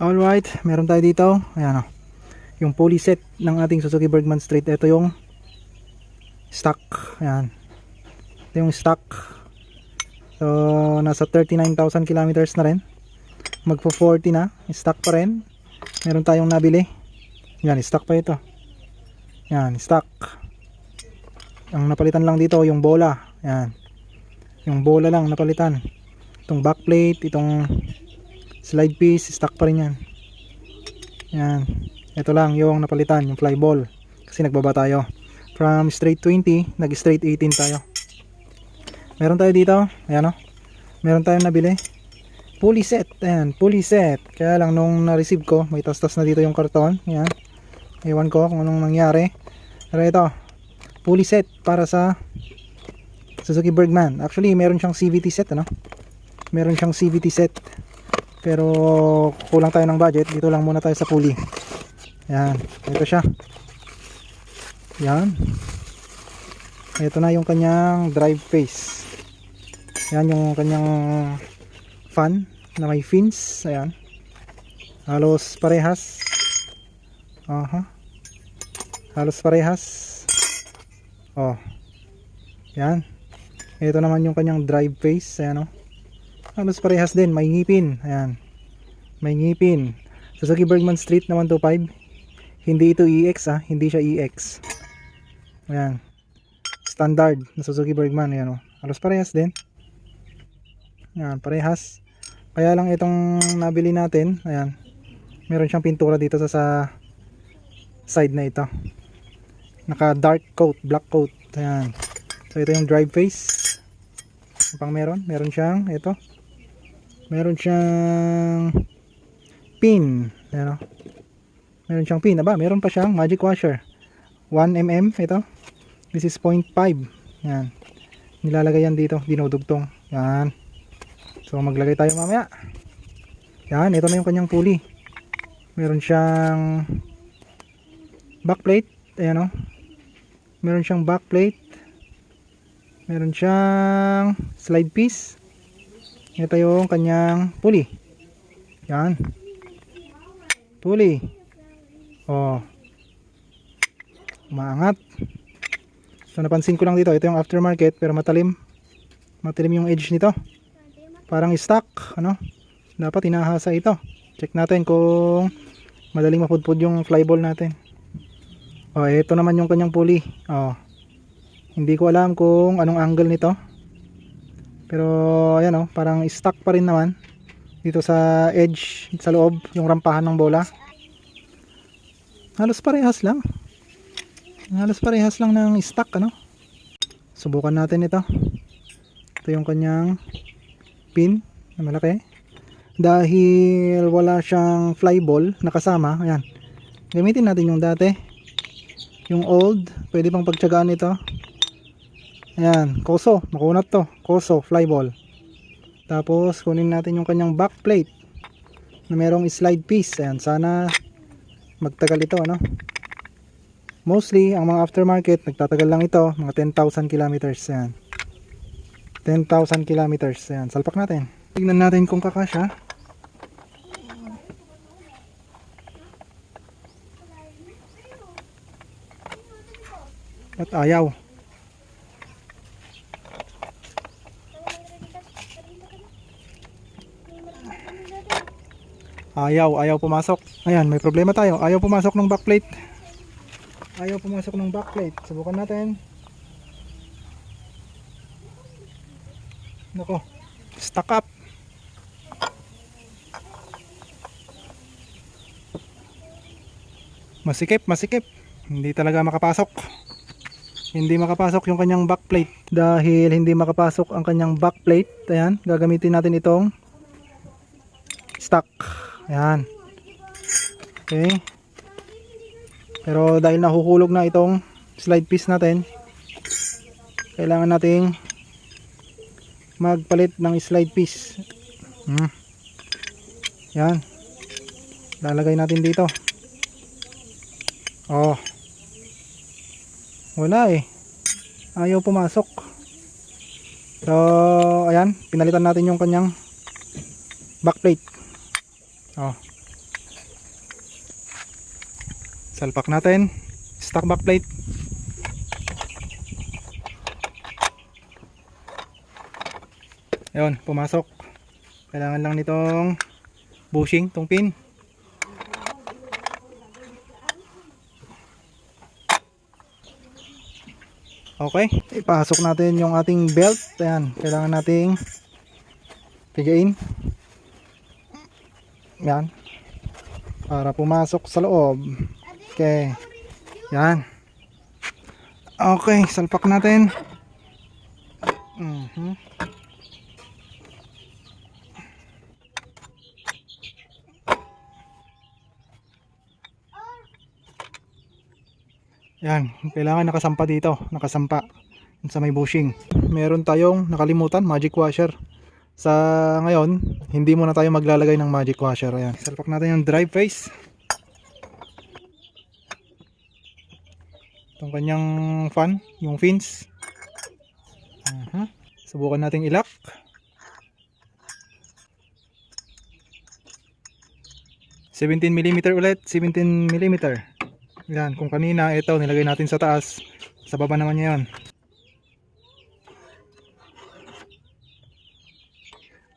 Alright, meron tayo dito. Ayan o. Yung pulley set ng ating Suzuki Bergman Street. Ito yung stock. Ayan. Ito yung stock. So, nasa 39,000 kilometers na rin. Magpo 40 na. Stock pa rin. Meron tayong nabili. Yan, stock pa ito. Yan, stock. Ang napalitan lang dito yung bola. Yan. Yung bola lang napalitan. Itong backplate, itong slide piece, stock pa rin yan. Yan. Ito lang yung napalitan, yung fly ball. Kasi nagbaba tayo. From straight 20, nag straight 18 tayo. Meron tayo dito. Ayan o. Meron tayong nabili. Pulley set. Ayan, pulley set. Kaya lang nung na-receive ko, may tas-tas na dito yung karton. Ayan. Ewan ko kung anong nangyari. Pero ito, pulley set para sa Suzuki Bergman. Actually, meron siyang CVT set, ano? Meron siyang CVT set. Pero kulang tayo ng budget. Dito lang muna tayo sa pulley. Ayan, ito siya. Ayan. Ito na yung kanyang drive face. Ayan yung kanyang fan na may fins. Ayan. Halos parehas. Halos parehas. Oh. Ayan. Ito naman yung kanyang drive face. Ayan o. Halos parehas din. May ngipin. Ayan. May ngipin. Suzuki Bergman Street na 125. Hindi ito EX ah. Hindi siya EX. Ayan. Standard na Suzuki Bergman. Ayan o. Halos parehas din. Ayan. Parehas. Kaya lang itong nabili natin. Ayan. Meron siyang pintura dito sa side na ito. Naka dark coat. Black coat. Ayan. So ito yung drive face. Ano pang meron? Meron siyang ito. Meron siyang pin. Ayan o. Meron siyang pin. Aba, meron pa siyang magic washer. 1mm ito. This is 0.5. Ayan. Nilalagay yan dito. Dinudugtong. Ayan. So maglagay tayo mamaya. Ayan. Ito na yung kanyang pulley. Meron siyang backplate. Ayan o. Meron siyang backplate. Meron siyang slide piece. Ito yung kanyang pulley. Yan. Pulley. Oh. Umaangat. So napansin ko lang dito. Ito yung aftermarket pero matalim. Matalim yung edge nito. Parang stock. Ano? Dapat hinahasa ito. Check natin kung madaling mapudpud yung flyball natin. Oh, ito naman yung kanyang pulley. Oh. Hindi ko alam kung anong angle nito. Pero ayan oh, parang stuck pa rin naman dito sa edge, sa loob, yung rampahan ng bola. Halos parehas lang. Halos parehas lang ng stuck, ano? Subukan natin ito. Ito yung kanyang pin na malaki. Dahil wala siyang flyball na kasama, ayan. Gamitin natin yung dati. Yung old, pwede pang pagtiyagaan ito. Ayan, Koso, makunat to. Koso, flyball. Tapos, kunin natin yung kanyang backplate na merong slide piece. Ayan, sana magtagal ito, ano? Mostly, ang mga aftermarket, nagtatagal lang ito. Mga 10,000 kilometers. Ayan. 10,000 kilometers. Ayan, salpak natin. Tignan natin kung kakasya. At ayaw. Ayaw pumasok. Ayan, may problema tayo. Ayaw pumasok ng backplate. Ayaw pumasok ng backplate. Subukan natin. Nako, stuck up. Masikip. Hindi talaga makapasok. Hindi makapasok yung kanyang backplate. Dahil hindi makapasok ang kanyang backplate, ayan, gagamitin natin itong stock. Ayan. Okay. Pero dahil nahuhulog na itong slide piece natin, kailangan nating magpalit ng slide piece. Yan. Lalagay natin dito. Oh. Wala eh. Ayaw pumasok. So, ayan. Pinalitan natin yung kanyang backplate. Oh. Salpak natin. Stock backplate. Ayun, pumasok. Kailangan lang nitong bushing, tong pin. Okay, ipasok natin yung ating belt. Ayan, kailangan nating pigain. Yan. Para pumasok sa loob. Okay. Yan. Okay, salpak natin. Yan, kailangan nakasampa dito, nakasampa sa may bushing. Meron tayong nakalimutan, magic washer. Sa ngayon, hindi muna tayo maglalagay ng magic washer. Ayan, salpak natin yung drive face. Itong kanyang fan, yung fins. Subukan natin ilak. $17mm ulit, 17mm. Yan, kung kanina ito nilagay natin sa taas, sa baba naman niya yun.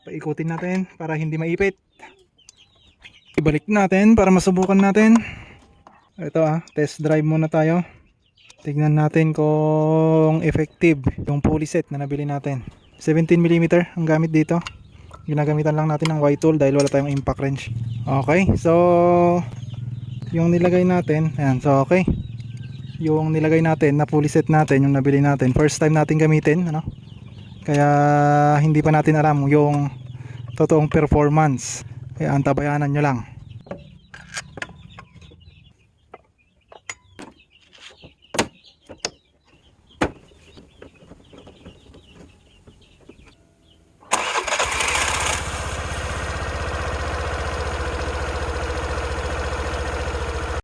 Paikutin natin para hindi maipit. Ibalik natin para masubukan natin. Ito test drive muna tayo. Tignan natin kung effective yung pulley set na nabili natin. 17mm ang gamit dito. Ginagamitan lang natin ng Y-tool dahil wala tayong impact wrench. Okay, so yung nilagay natin, ayan, so okay. Yung nilagay natin na pulley set natin, yung nabili natin, first time natin gamitin, ano? Kaya hindi pa natin alam yung totoong performance. Kaya antabayanan nyo lang.